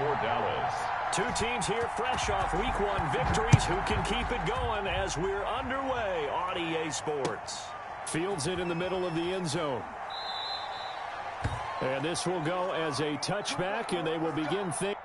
for Dallas. Two teams here fresh off Week 1 victories. Who can keep it going as we're underway on EA Sports? Fields it in the middle of the end zone. And this will go as a touchback, and they will begin things.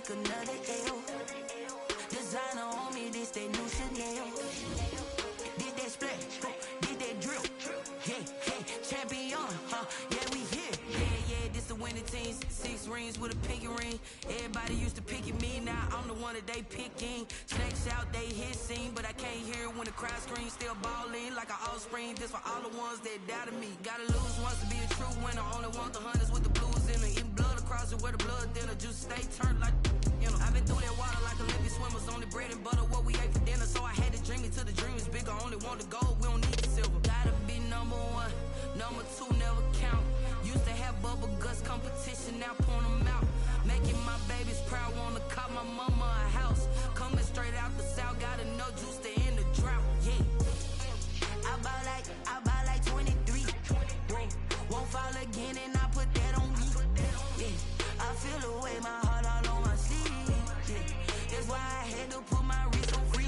Another L. Designer on me, this that new Chanel. Did that splash, did that drill. Yeah, champion, yeah, we here. Yeah, this the winning team. 6 rings with a pinky ring. Everybody used to pick at me, now I'm the one that they picking. Snakes out, they hit scene, but I can't hear it when the crowd screams. Still balling like an offspring. This for all the ones that doubted me. Gotta lose once to be a true winner. Only want the hunters with the blues in it. Eating blood across it where the blood dinner. Just stay turned like, you know. I've been through that water like Olympic swimmers. Only bread and butter what we ate for dinner. So I had to dream it till the dream is bigger. Only want the gold, we don't need the silver. Gotta be number 1, number 2 never count. Used to have bubble guts competition, now point them out. Making my babies proud, wanna call my mama a house. Coming straight out the south, gotta know juice to end the drought. Yeah, I buy like 23. Won't fall again, and I put that on me. Yeah, I feel the way, my heart all on my sleeve. Yeah, that's why I had to put my wrist on freeze.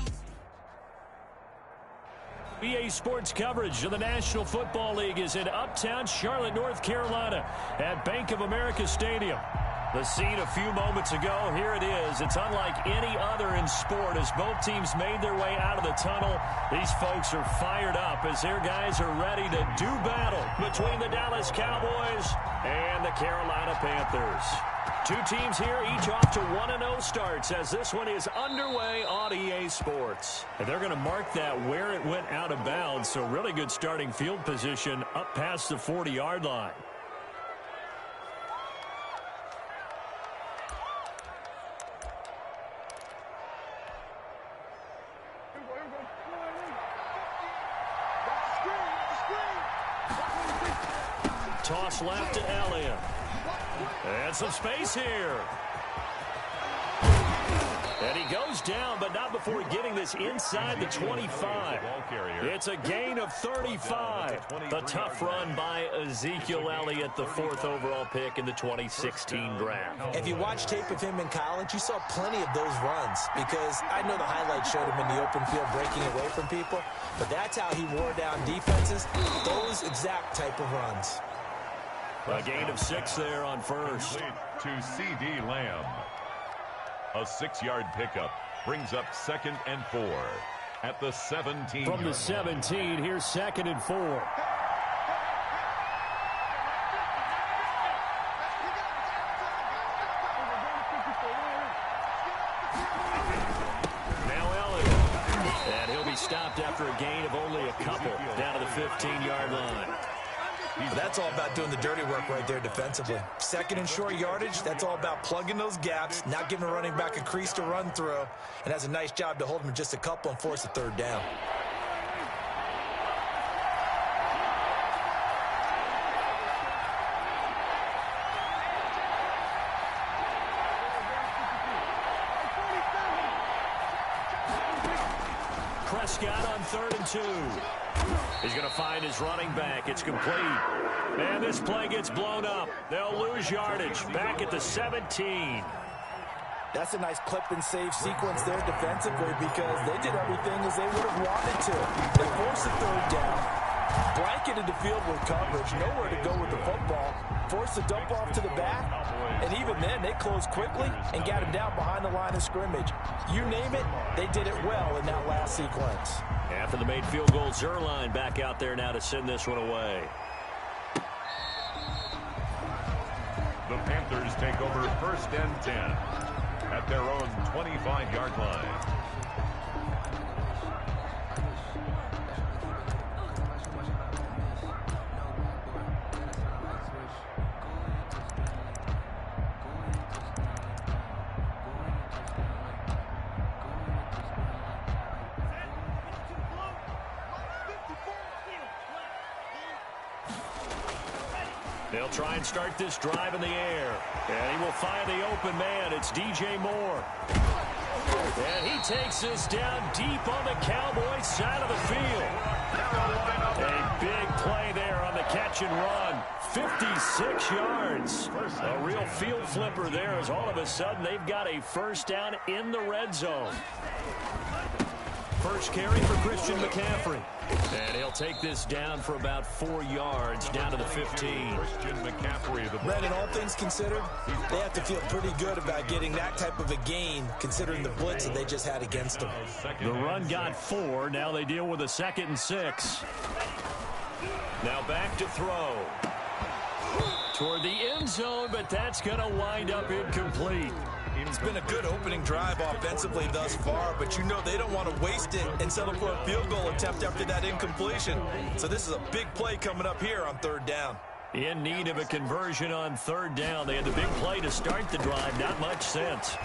EA Sports coverage of the National Football League is in Uptown Charlotte, North Carolina at Bank of America Stadium. The scene a few moments ago, here it is. It's unlike any other in sport as both teams made their way out of the tunnel. These folks are fired up as their guys are ready to do battle between the Dallas Cowboys and the Carolina Panthers. Two teams here, each off to 1-0 starts as this one is underway on EA Sports. And they're going to mark that where it went out of bounds, so really good starting field position up past the 40-yard line. Toss left to Elliott. And some space here. And he goes down, but not before getting this inside the 25. It's a gain of 35. The tough run by Ezekiel Elliott, the 4th overall pick in the 2016 draft. If you watch tape of him in college, you saw plenty of those runs because I know the highlights showed him in the open field breaking away from people, but that's how he wore down defenses, those exact type of runs. A gain of 6 there on first. To C.D. Lamb. A 6-yard pickup brings up 2nd and 4 at the 17. From the 17, here's 2nd and 4. Now Elliott. And he'll be stopped after a gain of only a couple down to the 15-yard line. That's all about doing the dirty work right there defensively. 2nd and short yardage, that's all about plugging those gaps, not giving a running back a crease to run through, and has a nice job to hold him just a couple and force a 3rd down. Prescott on 3rd and 2. He's going to find his running back. It's complete. And this play gets blown up. They'll lose yardage. Back at the 17. That's a nice clip and save sequence there defensively because they did everything as they would have wanted to. They forced a 3rd down. Blanketed the field with coverage, nowhere to go with the football. Forced to dump off to the back, and even then, they closed quickly and got him down behind the line of scrimmage. You name it, they did it well in that last sequence. After the made field goal, Zerline back out there now to send this one away. The Panthers take over 1st and 10 at their own 25-yard line. They'll try and start this drive in the air. And he will find the open man. It's DJ Moore. And he takes this down deep on the Cowboys side of the field. A big play there on the catch and run. 56 yards. A real field flipper there as all of a sudden they've got a first down in the red zone. First carry for Christian McCaffrey. And he'll take this down for about 4 yards down to the 15. Christian McCaffrey. Brandon, all things considered, they have to feel pretty good about getting that type of a gain considering the blitz that they just had against them. The run got 4. Now they deal with a 2nd and 6. Now back to throw. Toward the end zone, but that's going to wind up incomplete. It's been a good opening drive offensively thus far, but you know they don't want to waste it and settle for a field goal attempt after that incompletion. So this is a big play coming up here on 3rd down. In need of a conversion on 3rd down. They had the big play to start the drive. Not much sense.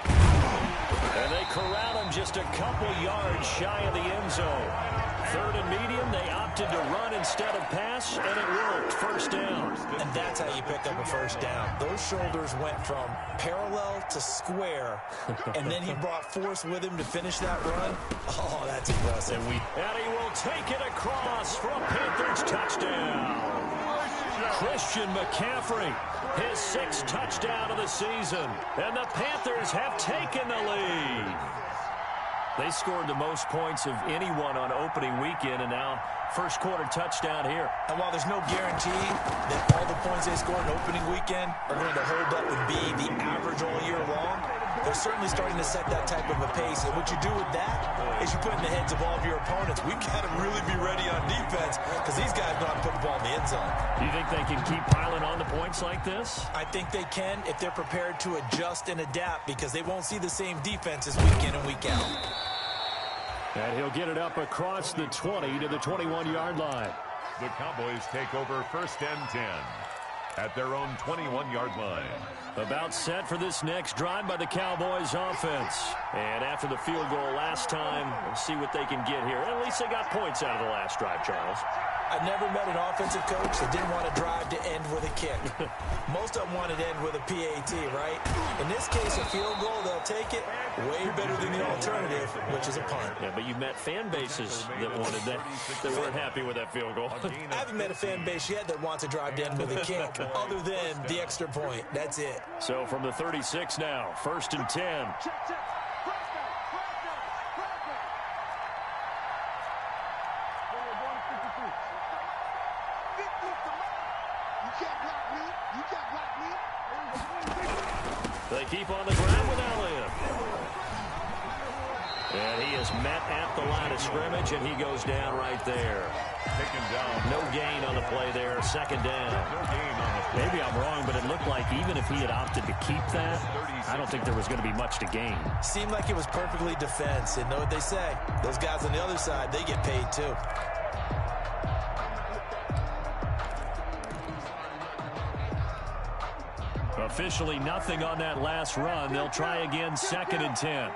And they corral him just a couple yards shy of the end zone. 3rd and medium, they opted to run instead of pass, and it worked. First down. And that's how you pick up a first down. Those shoulders went from parallel to square, and then he brought force with him to finish that run. Oh, that's impressive. And he will take it across for a Panthers touchdown. Christian McCaffrey, his 6th touchdown of the season. And the Panthers have taken the lead. They scored the most points of anyone on opening weekend, and now first quarter touchdown here. And while there's no guarantee that all the points they scored in opening weekend are going to hold up and be the average all year long, they're certainly starting to set that type of a pace. And what you do with that is you put in the heads of all of your opponents, we've got to really be ready on defense because these guys know how to put the ball in the end zone. Do you think they can keep piling on the points like this? I think they can if they're prepared to adjust and adapt because they won't see the same defenses week in and week out. And he'll get it up across the 20 to the 21-yard line. The Cowboys take over 1st and 10 at their own 21-yard line. About set for this next drive by the Cowboys offense. And after the field goal last time, we'll see what they can get here. At least they got points out of the last drive, Charles. I've never met an offensive coach that didn't want to drive to end with a kick. Most of them wanted to end with a PAT, right? In this case, a field goal, they'll take it. Way better than the alternative, which is a punt. Yeah, but you've met fan bases that wanted that, that weren't happy with that field goal. I haven't met a fan base yet that wants to drive to end with a kick, other than the extra point. That's it. So from the 36 now, 1st and 10. They keep on the ground with Elliott. And he is met at the line of scrimmage, and he goes down right there. Taken down. No gain on the play there, 2nd down. No gain on the play. Maybe I'm wrong, but it looked like even if he had opted to keep that, I don't think there was going to be much to gain. Seemed like it was perfectly defense. And know what they say? Those guys on the other side, they get paid too. Officially nothing on that last run. They'll try again, 2nd and 10.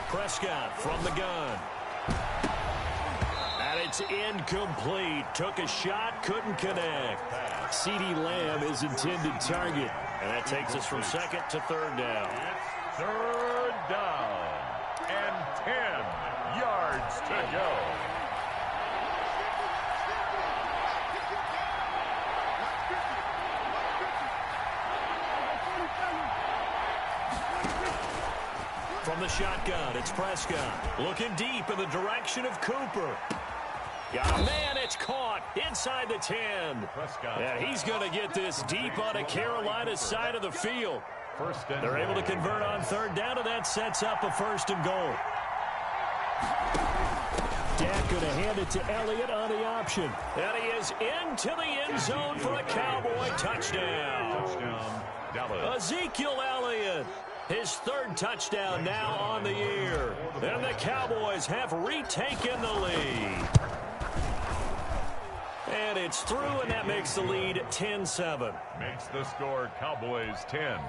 Prescott from the gun. And it's incomplete. Took a shot, couldn't connect. CeeDee Lamb is intended target. And that takes us from 2nd to 3rd down. 3rd down and 10 yards to go. From From the shotgun, it's Prescott. Looking deep in the direction of Cooper. Got a man, it's caught inside the 10. Prescott. And he's going to get this deep on a Carolina side of the field. They're able to convert on third down, and that sets up a first and goal. Dak going to hand it to Elliott on the option. And he is into the end zone for a Cowboy touchdown. Touchdown, Dallas. Ezekiel Elliott, his third touchdown now on the year. And the Cowboys have retaken the lead. And it's through, and that makes the lead 10-7. Makes the score Cowboys 10,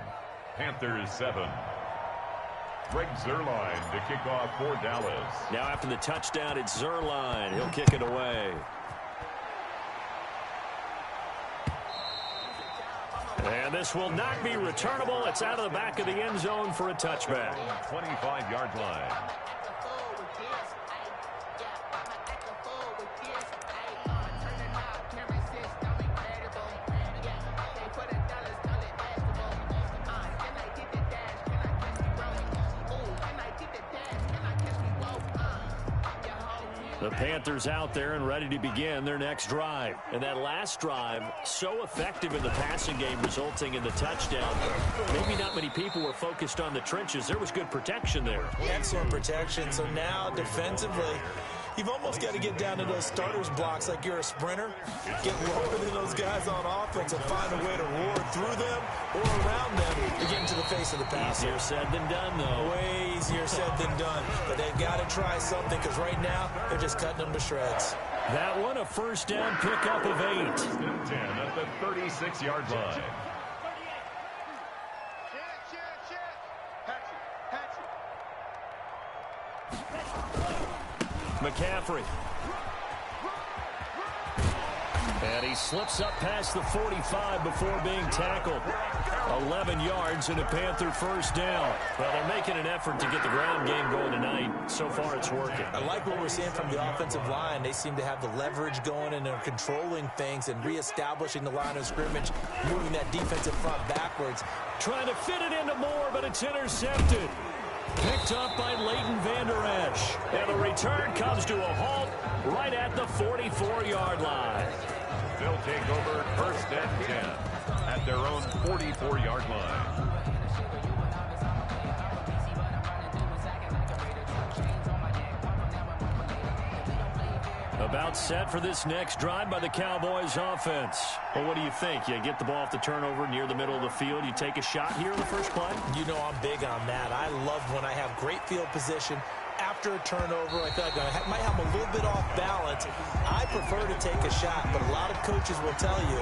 Panthers 7. Greg Zuerlein to kick off for Dallas. Now after the touchdown, it's Zuerlein. He'll kick it away. And this will not be returnable. It's out of the back of the end zone for a touchback. 25-yard line. The Panthers out there and ready to begin their next drive. And that last drive, so effective in the passing game, resulting in the touchdown. Maybe not many people were focused on the trenches. There was good protection there. Excellent protection. So now defensively, you've almost got to get down to those starters blocks like you're a sprinter. Get lower than those guys on offense and find a way to roar through them or around them to get into the face of the passer. Easier said than done, though. Way easier said than done. But they've got to try something because right now they're just cutting them to shreds. That one a first down pickup of 8. 10 at the 36-yard line. McCaffrey. And he slips up past the 45 before being tackled. 11 yards and a Panther first down. Well, they're making an effort to get the ground game going tonight. So far, it's working. I like what we're seeing from the offensive line. They seem to have the leverage going, and they're controlling things and reestablishing the line of scrimmage, moving that defensive front backwards. Trying to fit it into Moore, but it's intercepted. Picked up by Leighton Vander Esch. And the return comes to a halt right at the 44-yard line. They'll take over first and 10 at their own 44-yard line. About set for this next drive by the Cowboys offense. Well, what do you think? You get the ball off the turnover near the middle of the field. You take a shot here in the first play? You know I'm big on that. I love when I have great field position. After a turnover, I feel like I might have a little bit off balance. I prefer to take a shot, but a lot of coaches will tell you,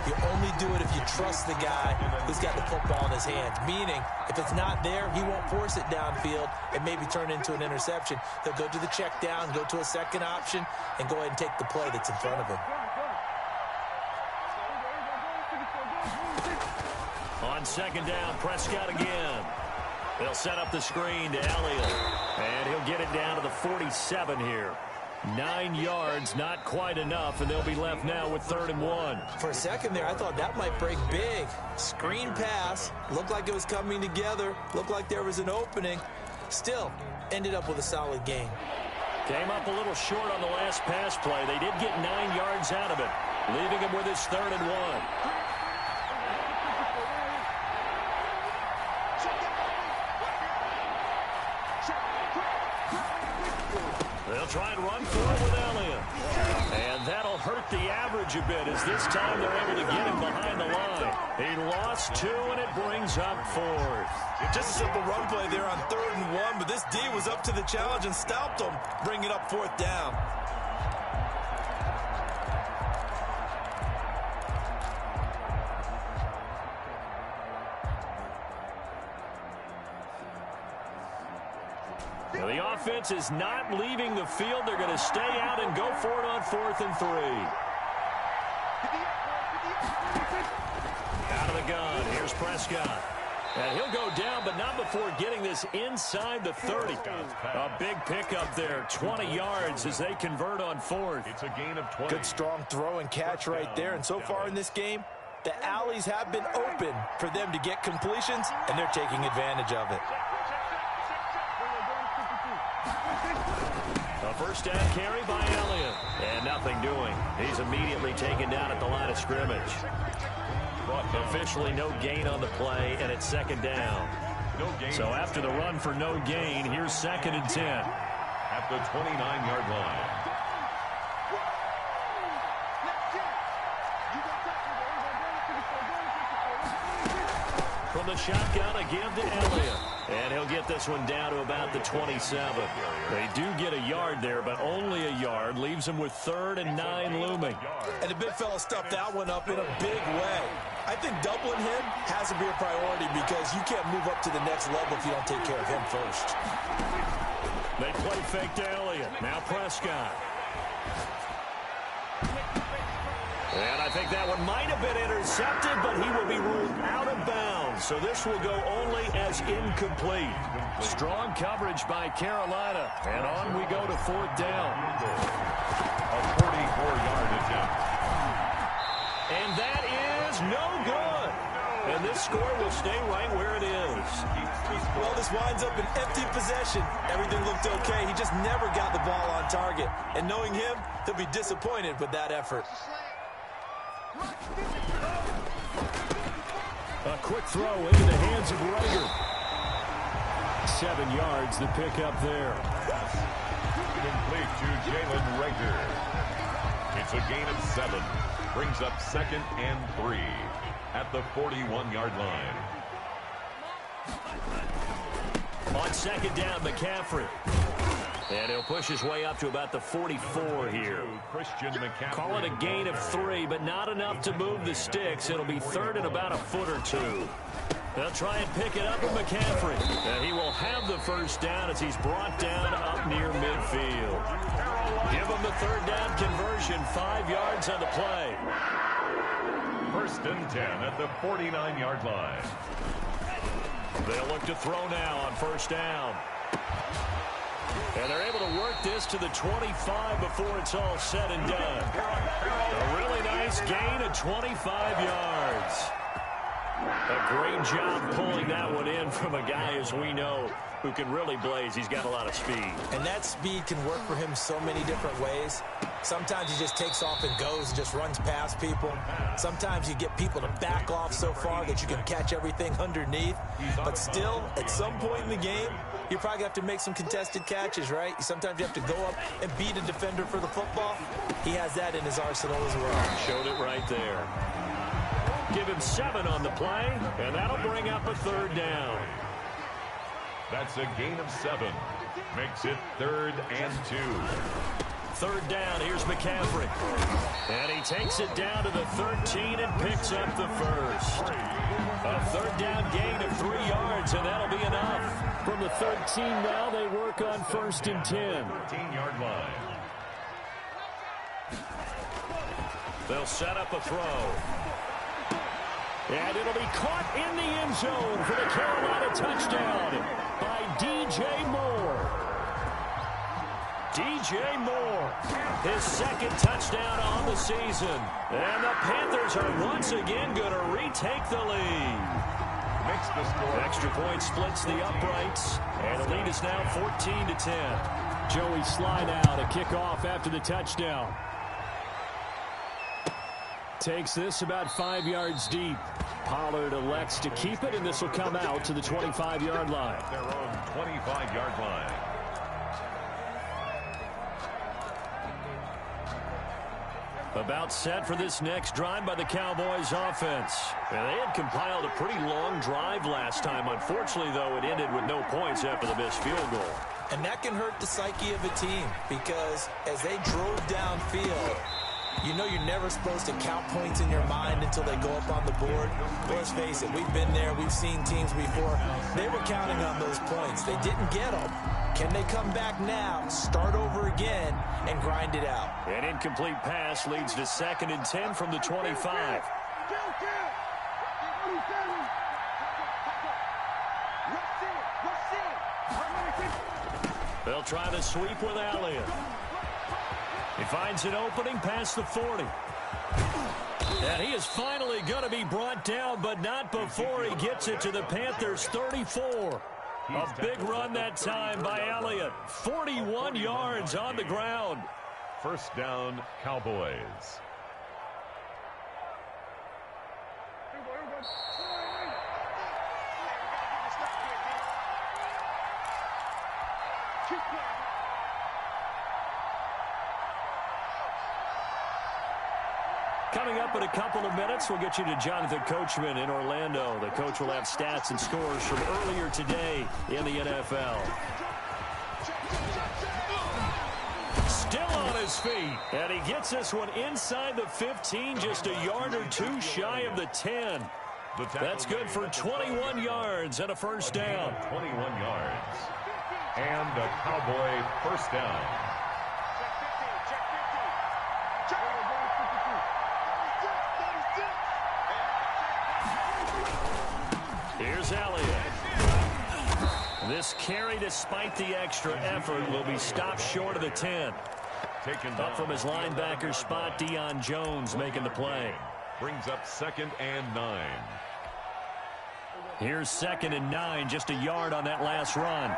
you only do it if you trust the guy who's got the football in his hands. Meaning, if it's not there, he won't force it downfield and maybe turn into an interception. He'll go to the check down, go to a second option, and go ahead and take the play that's in front of him. On second down, Prescott again. They'll set up the screen to Elliott. And he'll get it down to the 47 here. 9 yards, not quite enough, and they'll be left now with 3rd and 1. For a second there, I thought that might break big. Screen pass. Looked like it was coming together. Looked like there was an opening. Still, ended up with a solid game. Came up a little short on the last pass play. They did get 9 yards out of it, leaving him with his 3rd and 1. They'll try and run for it with Elliott. And that'll hurt the average a bit as this time they're able to get him behind the line. He lost 2, and it brings up 4th. Just a simple run play there on 3rd and 1, but this D was up to the challenge and stopped him, bringing up 4th down. Now the offense is not leaving the field. They're going to stay out and go for it on 4th and 3. Out of the gun. Here's Prescott. And he'll go down, but not before getting this inside the 30. A big pickup there, 20 yards as they convert on 4th. It's a gain of 20. Good strong throw and catch right there. And so far in this game, the alleys have been open for them to get completions, and they're taking advantage of it. First down carry by Elliott. And nothing doing. He's immediately taken down at the line of scrimmage. Officially no gain on the play, and it's second down. So after the run for no gain, here's 2nd and 10. At the 29-yard line. From the shotgun, a give to Elliott. And he'll get this one down to about the 27. They do get a yard there, but only a yard. Leaves them with 3rd and 9 looming. And the big fella stuffed that one up in a big way. I think doubling him has to be a priority because you can't move up to the next level if you don't take care of him first. They play fake to Elliott. Now Prescott. And I think that one might have been intercepted, but he will be ruled out of bounds. So this will go only as incomplete. Strong coverage by Carolina. And on we go to 4th down. A 44-yard attempt. And that is no good. And this score will stay right where it is. Well, this winds up an empty possession. Everything looked okay. He just never got the ball on target. And knowing him, he'll be disappointed with that effort. A quick throw into the hands of Rager. 7 yards, the pickup there. Complete to Jalen Rager. It's a gain of 7. Brings up 2nd and 3 at the 41-yard line. On 2nd down, McCaffrey. And he'll push his way up to about the 44 here. Christian McCaffrey. Call it a gain of 3, but not enough to move the sticks. It'll be 3rd and about a foot or 2. They'll try and pick it up with McCaffrey. And he will have the first down as he's brought down up near midfield. Give him the 3rd down conversion, 5 yards on the play. 1st and 10 at the 49-yard line. They'll look to throw now on 1st down. And they're able to work this to the 25 before it's all said and done. A really nice gain of 25 yards. A great job pulling that one in from a guy, as we know, who can really blaze. He's got a lot of speed. And that speed can work for him so many different ways. Sometimes he just takes off and goes and just runs past people. Sometimes you get people to back off so far that you can catch everything underneath. But still, at some point in the game, you probably have to make some contested catches, right? Sometimes you have to go up and beat a defender for the football. He has that in his arsenal as well. Showed it right there. Give him 7 on the play, and that'll bring up a 3rd down. That's a gain of 7. Makes it 3rd and 2. 3rd down, here's McCaffrey. And he takes it down to the 13 and picks up the first. A 3rd down gain of 3 yards, and that'll be enough. From the 13 now, they work on 1st and 10. 13-yard line. They'll set up a throw. And it'll be caught in the end zone for the Carolina touchdown by DJ Moore. DJ Moore, his 2nd touchdown on the season. And the Panthers are once again going to retake the lead. Makes the score. Extra point splits the uprights, and the lead is now 14-10. Joey slide out, a kickoff after the touchdown. Takes this about 5 yards deep. Pollard elects to keep it, and this will come out to the 25-yard line. Their own 25-yard line. About set for this next drive by the Cowboys offense. And they had compiled a pretty long drive last time. Unfortunately, though, it ended with no points after the missed field goal. And that can hurt the psyche of a team because as they drove downfield, you know you're never supposed to count points in your mind until they go up on the board. But let's face it, we've been there. We've seen teams before. They were counting on those points. They didn't get them. Can they come back now, start over again, and grind it out? An incomplete pass leads to 2nd and 10 from the 25. They'll try the sweep with Elliott. He finds an opening past the 40. And he is finally going to be brought down, but not before he gets it to the Panthers' 34. A big run that time by Elliott. 41 yards on the ground. First down, Cowboys. Coming up in a couple of minutes, we'll get you to Jonathan Coachman in Orlando. The coach will have stats and scores from earlier today in the NFL. Still on his feet, and he gets this one inside the 15, just a yard or two shy of the 10. That's good for 21 yards and a first down. 21 yards. And a Cowboy first down. Here's Elliott. This carry, despite the extra effort, will be stopped short of the 10. Up from his linebacker spot, Deion Jones making the play. Brings up 2nd and 9. Here's 2nd and 9, just a yard on that last run.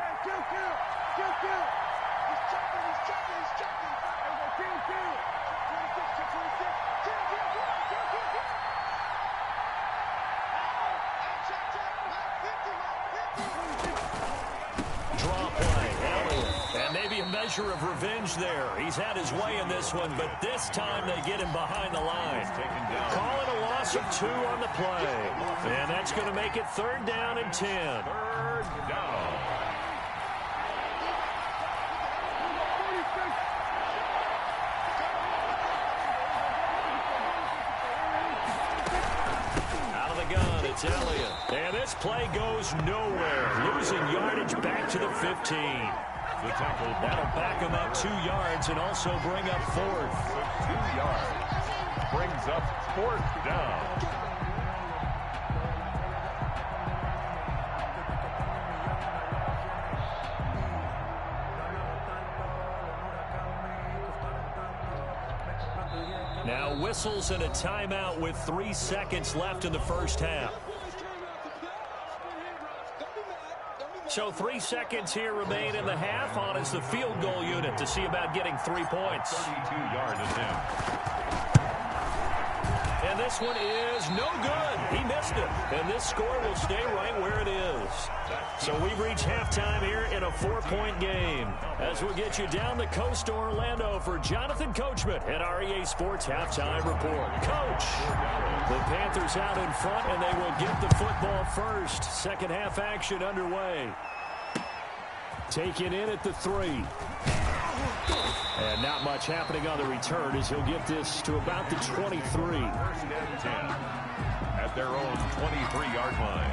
Draw play, Elliott. And maybe a measure of revenge there. He's had his way in this one, but this time they get him behind the line. Call it a loss of 2 on the play. And that's going to make it 3rd down and 10. 3rd down. Out of the gun, it's Elliott. And this play goes nowhere. Losing yardage back to the 15. The tackle. That'll back him up 2 yards and also bring up 4th. 2 yards. Brings up 4th down. Now whistles and a timeout with 3 seconds left in the first half. So 3 seconds here remain in the half. On is the field goal unit to see about getting 3 points. 32-yard attempt. And this one is no good. He missed it. And this score will stay right where it is. So we've reached halftime here in a 4-point game. As we'll get you down the coast to Orlando for Jonathan Coachman at our EA Sports Halftime Report. Coach, the Panthers out in front, and they will get the football first. Second half action underway. Taken in at the 3. And not much happening on the return as he'll get this to about the 23. 1st and 10 at their own 23-yard line.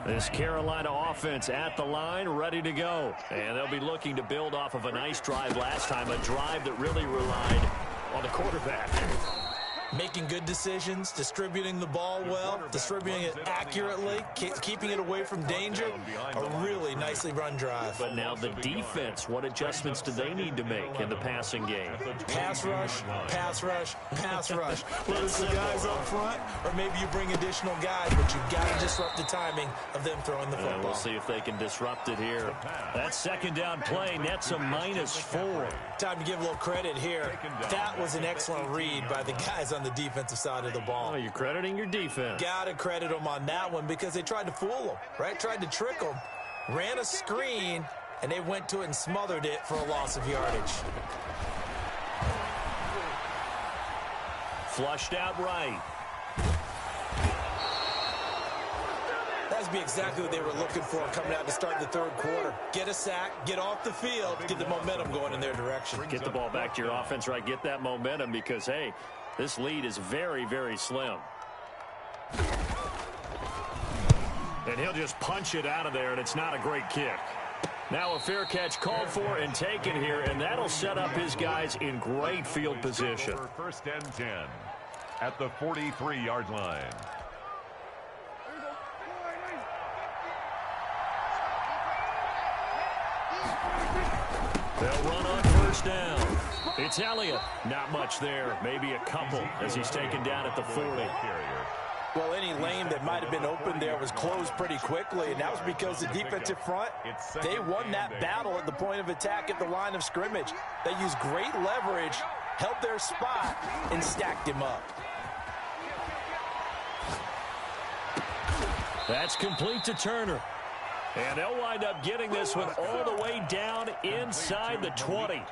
This Carolina offense at the line, ready to go. And they'll be looking to build off of a nice drive last time, a drive that really relied on the quarterback. Making good decisions, distributing the ball well, distributing it accurately, keeping it away from danger. A really nicely run drive. But now the defense, what adjustments do they need to make in the passing game? Pass rush, pass rush, pass rush. Whether it's the guys up front or maybe you bring additional guys, but you've got to disrupt the timing of them throwing the football. We'll see if they can disrupt it here. That 2nd down play nets a -4. Time to give a little credit here. That was an excellent read by the guys on the defensive side of the ball. Oh, you're crediting your defense. Got to credit them on that one because they tried to fool them, right? Tried to trick them. Ran a screen, and they went to it and smothered it for a loss of yardage. Flushed out right. That'd be exactly what they were looking for coming out to start the 3rd quarter. Get a sack, get off the field, get the momentum going in their direction. Get the ball back to your offense, right? Get that momentum because, hey, this lead is very, very slim. And he'll just punch it out of there, and it's not a great kick. Now a fair catch called for and taken here, and that'll set up his guys in great field position. 1st and 10 at the 43-yard line. They'll run on 1st down. It's Elliott. Not much there. Maybe a couple as he's taken down at the 40. Well, any lane that might have been open there was closed pretty quickly, and that was because the defensive front, they won that battle at the point of attack at the line of scrimmage. They used great leverage, held their spot, and stacked him up. That's complete to Turner. And they'll wind up getting this one all the way down inside the 20.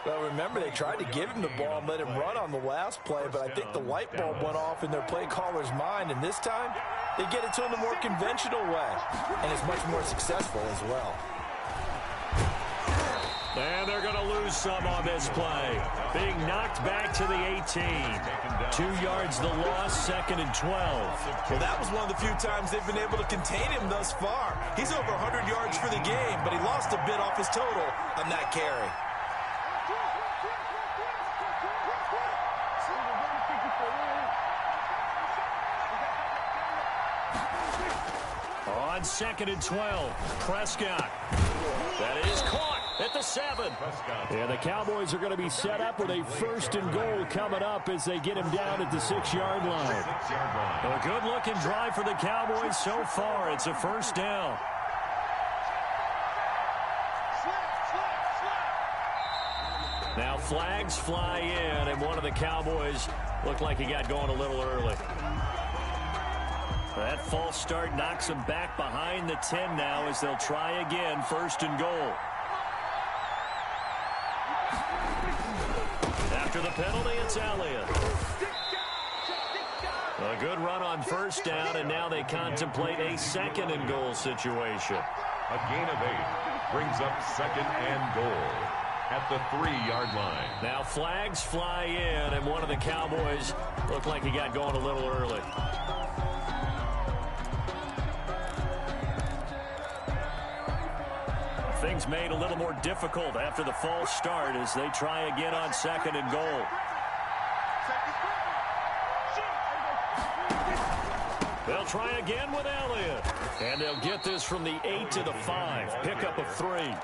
Well, remember, they tried to give him the ball and let him run on the last play, but I think the light bulb went off in their play caller's mind, and this time they get it to him the more conventional way, and it's much more successful as well. And they're going to lose some on this play. Being knocked back to the 18. 2 yards the loss, 2nd and 12. Well, that was one of the few times they've been able to contain him thus far. He's over 100 yards for the game, but he lost a bit off his total on that carry. On 2nd and 12, Prescott. That is caught at the 7. And the Cowboys are going to be set up with a 1st and goal coming up as they get him down at the 6-yard line. A good-looking drive for the Cowboys so far. It's a 1st down. Now flags fly in, and one of the Cowboys looked like he got going a little early. That false start knocks them back behind the 10 now as they'll try again, 1st and goal. After the penalty, it's Elliott. A good run on 1st down, and now they contemplate a 2nd and goal situation. A gain of 8 brings up 2nd and goal at the 3-yard line. Now flags fly in, and one of the Cowboys looked like he got going a little early. Things made a little more difficult after the false start as they try again on 2nd and goal. They'll try again with Elliott. And they'll get this from the 8 to the 5. Pickup of 3.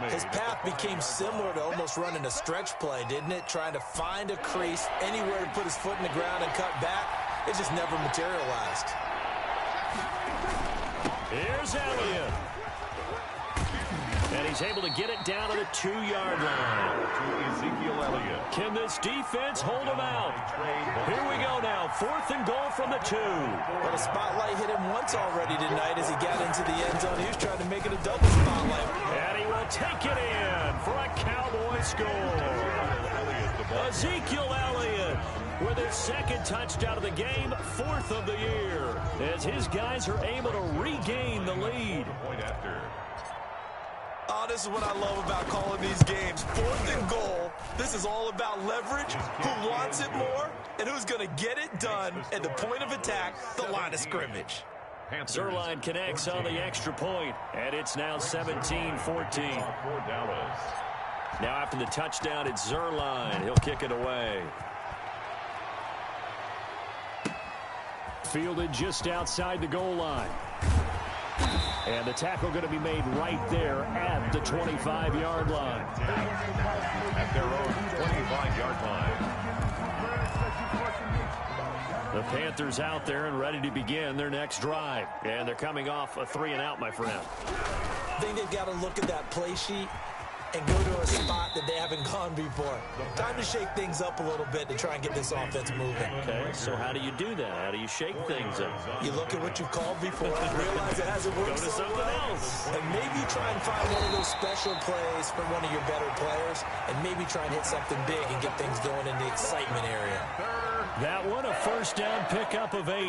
His path became similar to almost running a stretch play, didn't it? Trying to find a crease, anywhere to put his foot in the ground and cut back. It just never materialized. Here's Elliott. And he's able to get it down to the 2-yard line. To Ezekiel Elliott. Can this defense hold him out? Here we go now. 4th and goal from the 2. But a spotlight hit him once already tonight as he got into the end zone. He was trying to make it a double spotlight. And he will take it in for a Cowboy score. Ezekiel Elliott with his 2nd touchdown of the game, 4th of the year, as his guys are able to regain the lead. Point after. Oh, this is what I love about calling these games. 4th and goal. This is all about leverage, who wants it more, and who's going to get it done at the point of attack, the line of scrimmage. Zerline connects on the extra point, and it's now 17-14. Now after the touchdown, it's Zerline. He'll kick it away. Fielded just outside the goal line. And the tackle going to be made right there at the 25-yard line. At their own 25-yard line. The Panthers out there and ready to begin their next drive. And they're coming off a 3-and-out, my friend. I think they've got to look at that play sheet and go to a spot that they haven't gone before. Time to shake things up a little bit to try and get this offense moving. Okay, so how do you do that? How do you shake things up? You look at what you've called before and realize it hasn't worked Go to so something well. else. And maybe try and find one of those special plays from one of your better players and maybe try and hit something big and get things going in the excitement area. That one a 1st down pickup of 8.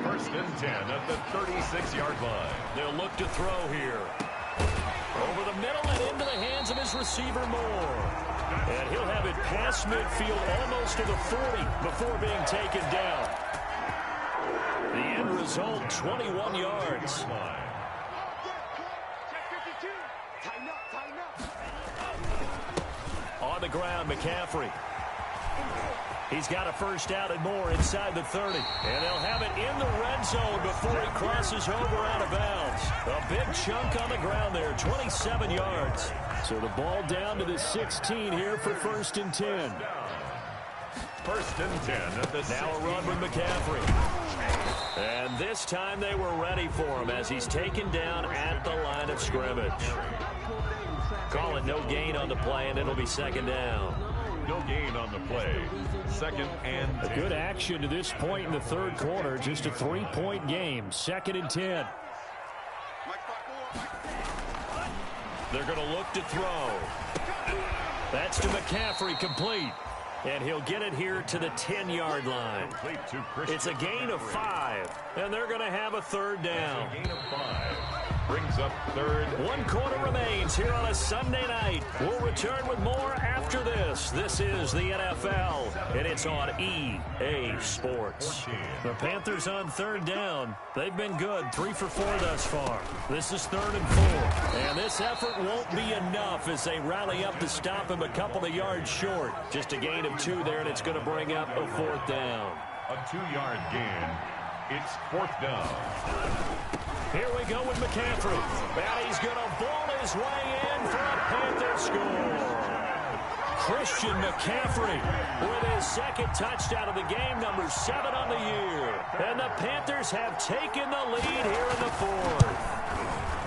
1st and 10 at the 36-yard line. They'll look to throw here. Over the middle and into the hands of his receiver Moore. And he'll have it past midfield almost to the 40 before being taken down. The end result, 21 yards. On the ground, McCaffrey. He's got a first down and more inside the 30. And they'll have it in the red zone before he crosses over out of bounds. A big chunk on the ground there, 27 yards. So the ball down to the 16 here for 1st and 10. 1st and 10 at the now a run with McCaffrey. And this time they were ready for him as he's taken down at the line of scrimmage. Call it no gain on the play, and it'll be 2nd down. No gain on the play. 2nd and 10. A good action to this point in the 3rd quarter. Just a 3-point game. 2nd and 10. They're going to look to throw. That's to McCaffrey, complete. And he'll get it here to the 10-yard line. It's a gain of 5, and they're going to have a 3rd down. A gain of 5. Brings up 3rd. 1 quarter remains here on a Sunday night. We'll return with more after this. This is the NFL, and it's on EA Sports. The Panthers on 3rd down. They've been good, 3 for 4 thus far. This is 3rd and 4. And this effort won't be enough as they rally up to stop him a couple of yards short. Just a gain of 2 there, and it's going to bring up a 4th down. A 2-yard gain. It's 4th down. Here we go with McCaffrey. And he's going to ball his way in for a Panther score. Christian McCaffrey with his 2nd touchdown of the game, number 7 on the year. And the Panthers have taken the lead here in the 4th.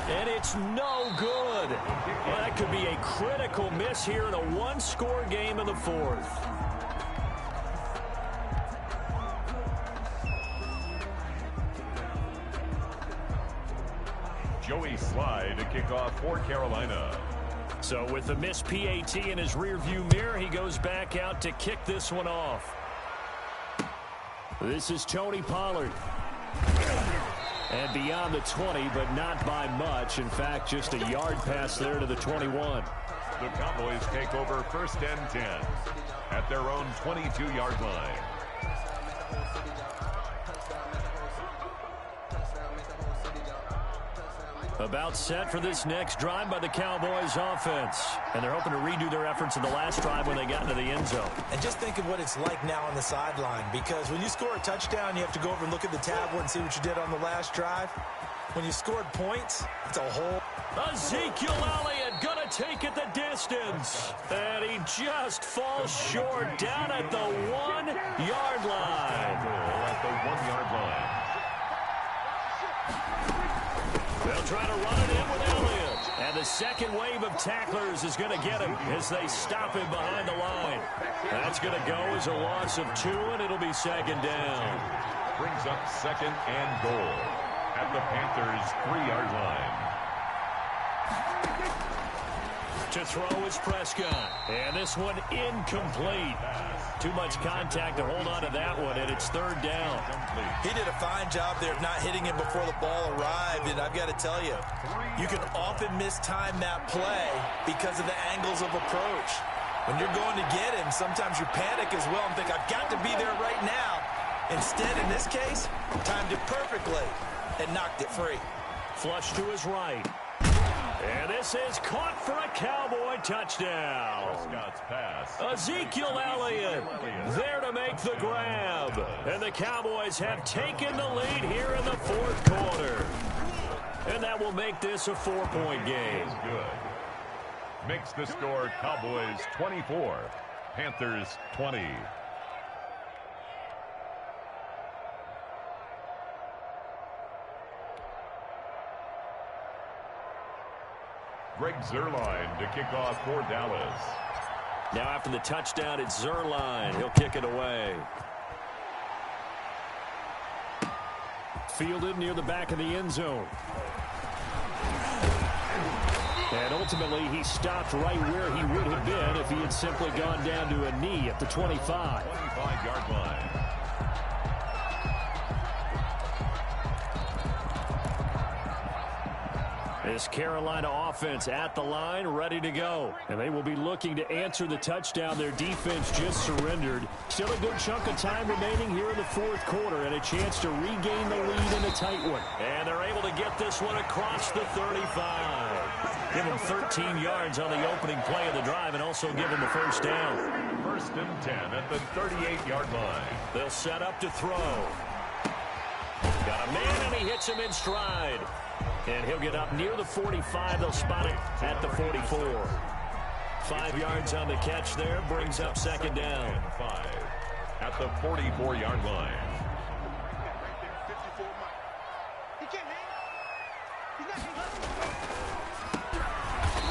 And it's no good. Well, that could be a critical miss here in a 1-score game in the 4th. Joey Slye to kick off for Carolina. So with the missed PAT in his rearview mirror, he goes back out to kick this one off. This is Tony Pollard. And beyond the 20, but not by much. In fact, just a yard pass there to the 21. The Cowboys take over 1st and 10 at their own 22-yard line. About set for this next drive by the Cowboys offense. And they're hoping to redo their efforts in the last drive when they got into the end zone. And just think of what it's like now on the sideline, because when you score a touchdown, you have to go over and look at the tablet and see what you did on the last drive. When you scored points, it's a whole... Ezekiel Elliott going to take it the distance. And he just falls short down at the 1-yard line. At the 1-yard line. They'll try to run it in with Elliott. And the second wave of tacklers is going to get him as they stop him behind the line. That's going to go as a loss of 2, and it'll be 2nd down. Brings up 2nd and goal at the Panthers' 3-yard line. To throw is Prescott. And this one incomplete. Too much contact to hold on to that one, and it's 3rd down. He did a fine job there of not hitting him before the ball arrived, and I've got to tell you, you can often mistime that play because of the angles of approach. When you're going to get him, sometimes you panic as well and think, I've got to be there right now. Instead, in this case, timed it perfectly and knocked it free. Flush to his right. And this is caught for a Cowboy touchdown. Prescott's pass. Ezekiel Elliott there to make the grab. And the Cowboys have taken the lead here in the 4th quarter. And that will make this a 4-point game. Good. Makes the score Cowboys 24, Panthers 20. Greg Zuerlein to kick off for Dallas. Now after the touchdown, it's Zuerlein. He'll kick it away. Fielded near the back of the end zone. And ultimately, he stopped right where he would have been if he had simply gone down to a knee at the 25. 25-yard line. This Carolina offense at the line, ready to go. And they will be looking to answer the touchdown their defense just surrendered. Still a good chunk of time remaining here in the 4th quarter and a chance to regain the lead in a tight one. And they're able to get this one across the 35. Give them 13 yards on the opening play of the drive and also give them the 1st down. first and 10 at the 38-yard line. They'll set up to throw. Got a man, and he hits him in stride. And he'll get up near the 45. They'll spot it at the 44. 5 yards on the catch there. Brings up second down. 5 at the 44-yard line.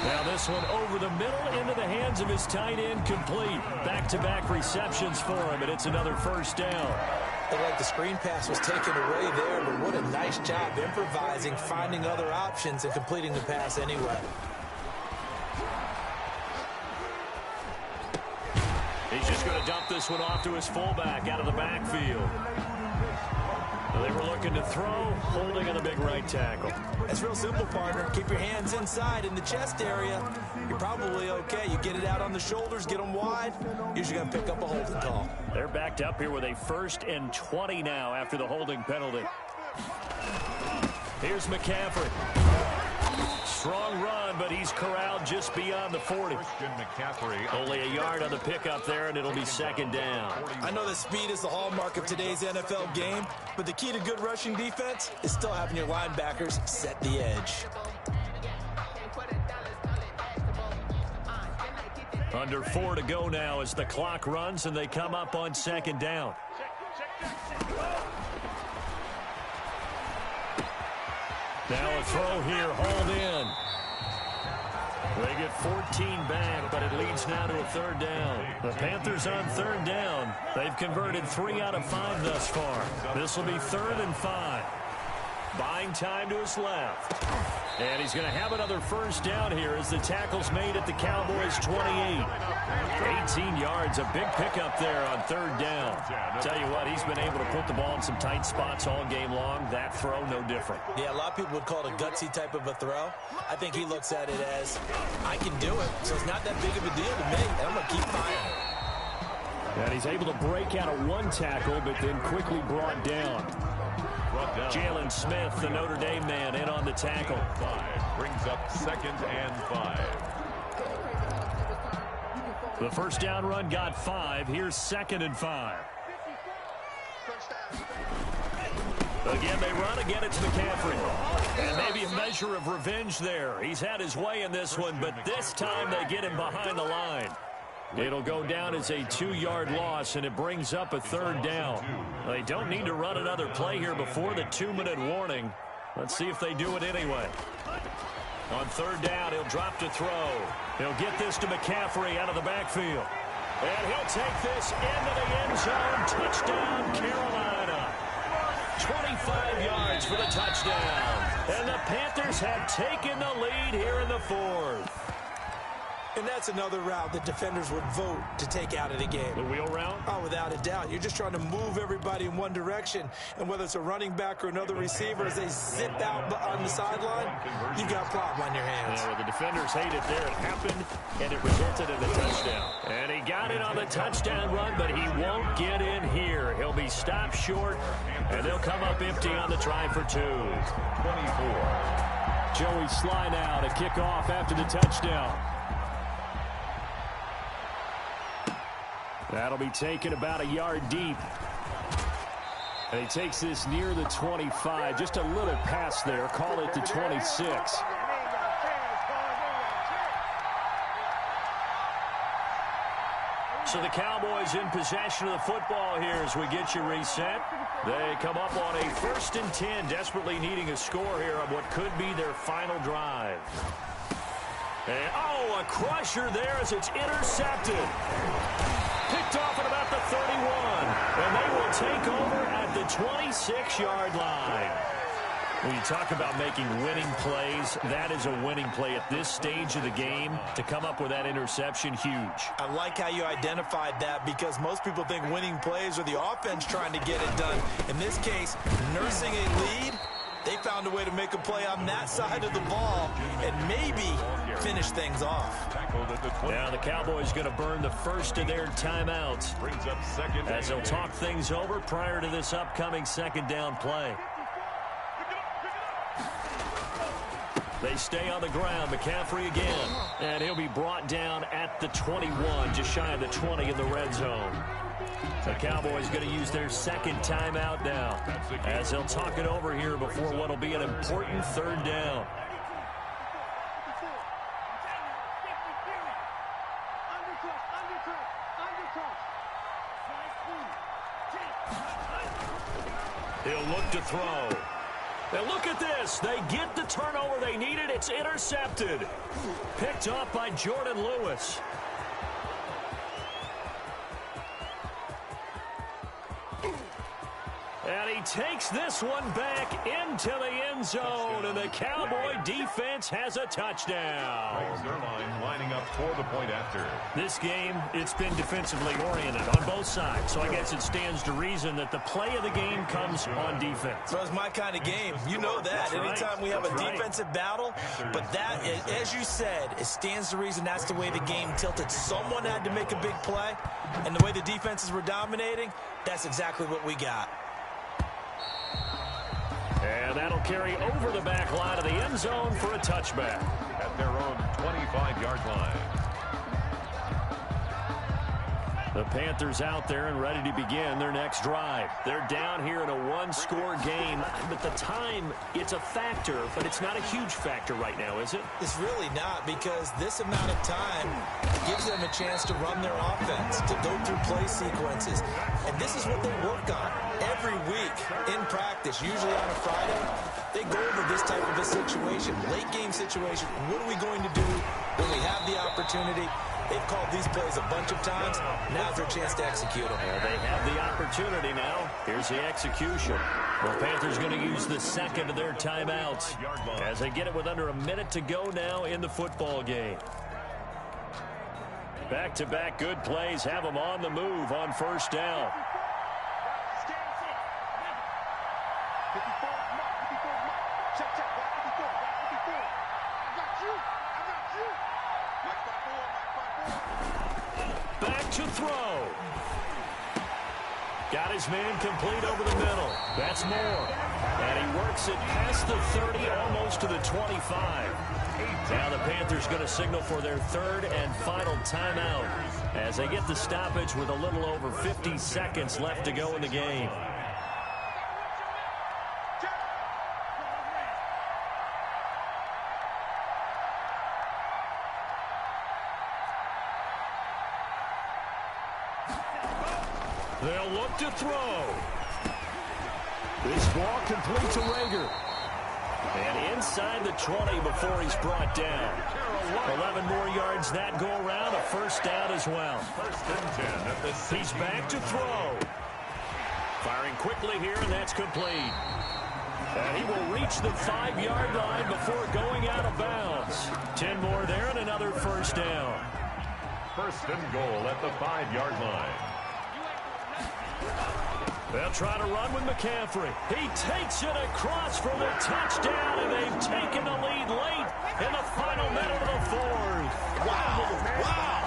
Now this one over the middle into the hands of his tight end, complete. Back-to-back receptions for him, and it's another first down. Looked like the screen pass was taken away there, but what a nice job improvising, finding other options, and completing the pass anyway. He's just going to dump this one off to his fullback out of the backfield. They were looking to throw, holding on the big right tackle. That's real simple, partner. Keep your hands inside in the chest area. You're probably okay. You get it out on the shoulders, get them wide. Usually going to pick up a holding call. They're backed up here with a 1st and 20 now after the holding penalty. Here's McCaffrey. Strong run, but he's corralled just beyond the 40. Christian McCaffrey. Only a yard on the pickup there, and it'll be second down. I know that speed is the hallmark of today's NFL game, but the key to good rushing defense is still having your linebackers set the edge. Under 4 to go now as the clock runs, and they come up on second down. Now a throw here, hauled in. They get 14 back, but it leads now to a third down. The Panthers on third down. They've converted 3 out of 5 thus far. This will be 3rd and 5. Buying time to his left. And he's going to have another first down here as the tackle's made at the Cowboys' 28. 18 yards, a big pickup there on third down. Tell you what, he's been able to put the ball in some tight spots all game long. That throw, no different. Yeah, a lot of people would call it a gutsy type of a throw. I think he looks at it as, I can do it, so it's not that big of a deal to me, and I'm going to keep firing. And he's able to break out of one tackle, but then quickly brought down. Jalen Smith, the Notre Dame man, in on the tackle. 5 brings up 2nd and 5. The first down run got 5. Here's 2nd and 5. Again, they run. Again, it's McCaffrey. And maybe a measure of revenge there. He's had his way in this one, but this time they get him behind the line. It'll go down as a 2-yard loss, and it brings up a third down. They don't need to run another play here before the 2-minute warning. Let's see if they do it anyway. On third down, he'll drop to throw. He'll get this to McCaffrey out of the backfield. And he'll take this into the end zone. Touchdown, Carolina. 25 yards for the touchdown. And the Panthers have taken the lead here in the 4th. And that's another route that defenders would vote to take out of the game. The wheel route? Oh, without a doubt. You're just trying to move everybody in one direction. And whether it's a running back or another receiver, as they zip out on the sideline, you've got a problem on your hands. Yeah, well, the defenders hate it there. It happened, and it resulted in the touchdown. And he got it on the touchdown run, but he won't get in here. He'll be stopped short, and they'll come up empty on the try for 2. 24. Joey Sly now to kick off after the touchdown. That'll be taken about a yard deep. And he takes this near the 25. Just a little pass there. Call it the 26. So the Cowboys in possession of the football here as we get you reset. They come up on a 1st and 10, desperately needing a score here on what could be their final drive. And, oh, a crusher there as it's intercepted. Picked off at about the 31. And they will take over at the 26-yard line. When you talk about making winning plays, that is a winning play at this stage of the game. To come up with that interception, huge. I like how you identified that because most people think winning plays are the offense trying to get it done. In this case, nursing a lead, they found a way to make a play on that side of the ball and maybe finish things off. Now the Cowboys going to burn the first of their timeouts as they'll talk things over prior to this upcoming second down play. They stay on the ground. McCaffrey again. And he'll be brought down at the 21, just shy of the 20 in the red zone. The Cowboys going to use their second timeout now, as they'll talk it over here before what will be an important third down. He'll look to throw. And look at this. They get the turnover they needed. It's intercepted. Picked off by Jordan Lewis. And he takes this one back into the end zone, and the Cowboy defense has a touchdown. Zerline lining up for the point after. This game, it's been defensively oriented on both sides, so I guess it stands to reason that the play of the game comes on defense. So it's my kind of game. You know that. Anytime we have a defensive battle, but that, as you said, it stands to reason that's the way the game tilted. Someone had to make a big play, and the way the defenses were dominating, that's exactly what we got. And that'll carry over the back line of the end zone for a touchback. At their own 25-yard line. The Panthers out there and ready to begin their next drive. They're down here in a one-score game. But the time, it's a factor, but it's not a huge factor right now, is it? It's really not, because this amount of time gives them a chance to run their offense, to go through play sequences. And this is what they work on every week in practice, usually on a Friday. They go over this type of a situation, late game situation. What are we going to do when we have the opportunity? They've called these plays a bunch of times. Now's their chance to execute them. Well, they have the opportunity now. Here's the execution. The Panthers going to use the second of their timeouts as they get it with under a minute to go now in the football game. Back-to-back good plays have them on the move on first down. Back to throw. Got his man complete over the middle. That's more. And he works it past the 30, almost to the 25. Now the Panthers going to signal for their third and final timeout as they get the stoppage with a little over 50 seconds left to go in the game. They'll look to throw. This ball complete to Rager. And inside the 20 before he's brought down. 11 more yards that go around. A first down as well. First and 10. He's back to throw. Firing quickly here, and that's complete. And he will reach the 5-yard line before going out of bounds. 10 more there and another first down. First and goal at the 5-yard line. They'll try to run with McCaffrey. He takes it across for the touchdown, and they've taken the lead late in the final minute of the fourth. Wow. Wow.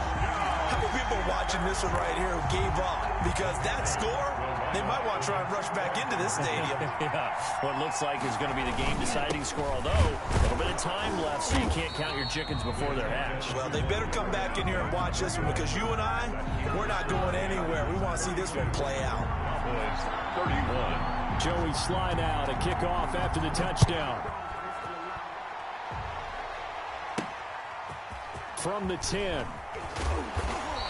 How many people watching this one right here who gave up? Because that score, they might want to try and rush back into this stadium. Yeah, what looks like is going to be the game-deciding score, although a little bit of time left, so you can't count your chickens before they're hatched. Well, they better come back in here and watch this one, because you and I, we're not going anywhere. We want to see this one play out. 31. Joey slide out, a kickoff after the touchdown. From the 10.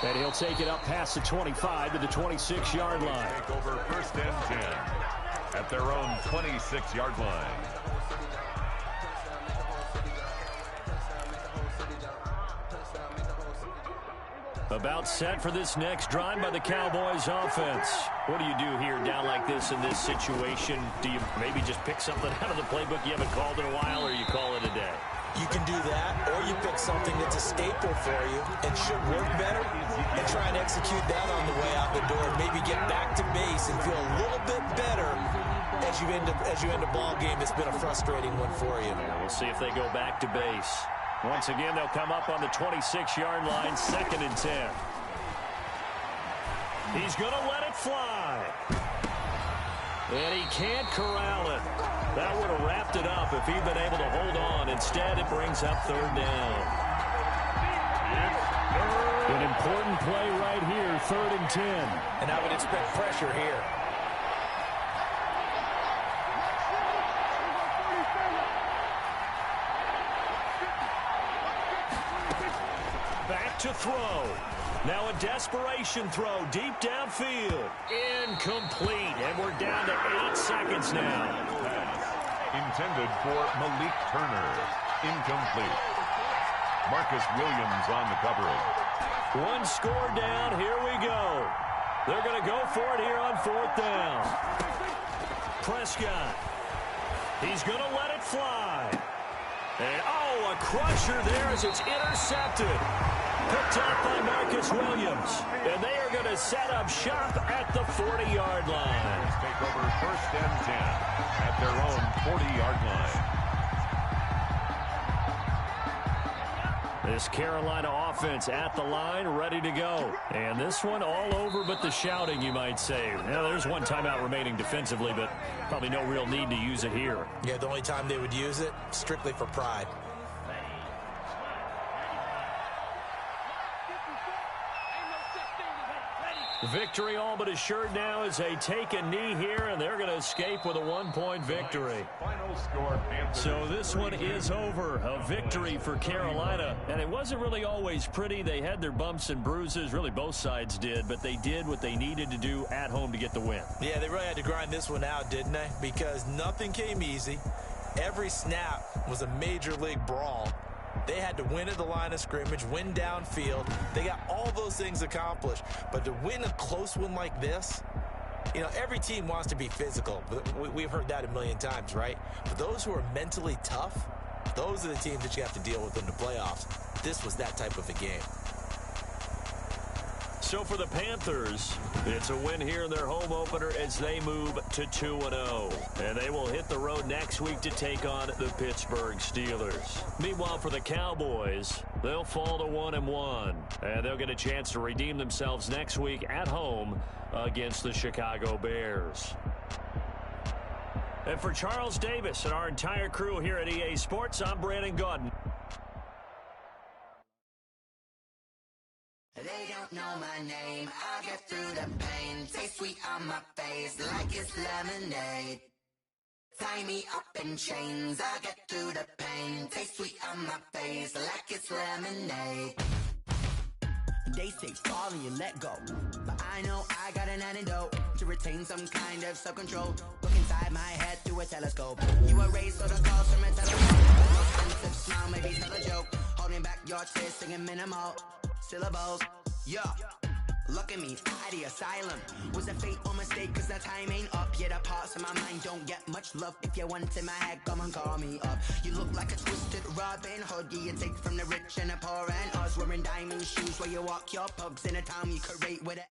And he'll take it up past the 25 to the 26-yard line. Take over first and 10 at their own 26-yard line. About set for this next drive by the Cowboys offense. What do you do here down like this in this situation? Do you maybe just pick something out of the playbook you haven't called in a while, or you call it a day? You can do that, or you pick something that's a staple for you and should work better and try and execute that on the way out the door. Maybe get back to base and feel a little bit better as you end a ball game that's been a frustrating one for you. Yeah, we'll see if they go back to base. Once again, they'll come up on the 26-yard line, 2nd and 10. He's going to let it fly. And he can't corral it. That would have wrapped it up if he'd been able to hold on. Instead, it brings up third down. An important play right here, 3rd and 10. And I would expect pressure here. Back to throw. Now a desperation throw deep downfield. Incomplete. And we're down to 8 seconds now. Intended for Malik Turner. Incomplete. Marcus Williams on the coverage. One score down. Here we go. They're going to go for it here on 4th down. Prescott. He's going to let it fly. And, oh, a crusher there as it's intercepted. Picked up by Marcus Williams. And they are going to set up shop at the 40-yard line. Take over 1st and 10 at their own 40-yard line. This Carolina offense at the line, ready to go. And this one all over but the shouting, you might say. Now, there's one timeout remaining defensively, but probably no real need to use it here. Yeah, the only time they would use it, strictly for pride. Victory all but assured now as they take a knee here, and they're going to escape with a 1-point victory. Final score, Panthers. So this one is over. A victory for Carolina. And it wasn't really always pretty. They had their bumps and bruises. Really, both sides did. But they did what they needed to do at home to get the win. Yeah, they really had to grind this one out, didn't they? Because nothing came easy. Every snap was a major league brawl. They had to win at the line of scrimmage, win downfield. They got all those things accomplished. But to win a close one like this, you know, every team wants to be physical. We've heard that a million times, right? But those who are mentally tough, those are the teams that you have to deal with in the playoffs. This was that type of a game. So for the Panthers, it's a win here in their home opener as they move to 2-0. And they will hit the road next week to take on the Pittsburgh Steelers. Meanwhile, for the Cowboys, they'll fall to 1-1. And they'll get a chance to redeem themselves next week at home against the Chicago Bears. And for Charles Davis and our entire crew here at EA Sports, I'm Brandon Gaudin. They don't know my name, I get through the pain. Taste sweet on my face like it's lemonade. Tie me up in chains, I get through the pain. Taste sweet on my face like it's lemonade. They say fall and you let go, but I know I got an antidote to retain some kind of self-control. Look inside my head through a telescope. You erase all the calls from a telescope. Offensive smile, maybe tell a joke. Holding back your tears, singing minimal syllables. Yeah, look at me, out the asylum. Was a fate or mistake, cause the time ain't up. Yeah, the parts of my mind don't get much love. If you want in my head, come and call me up. You look like a twisted Robin Hood. Yeah, you take from the rich and the poor and us. Wearing diamond shoes where you walk your pugs in a town you create with it.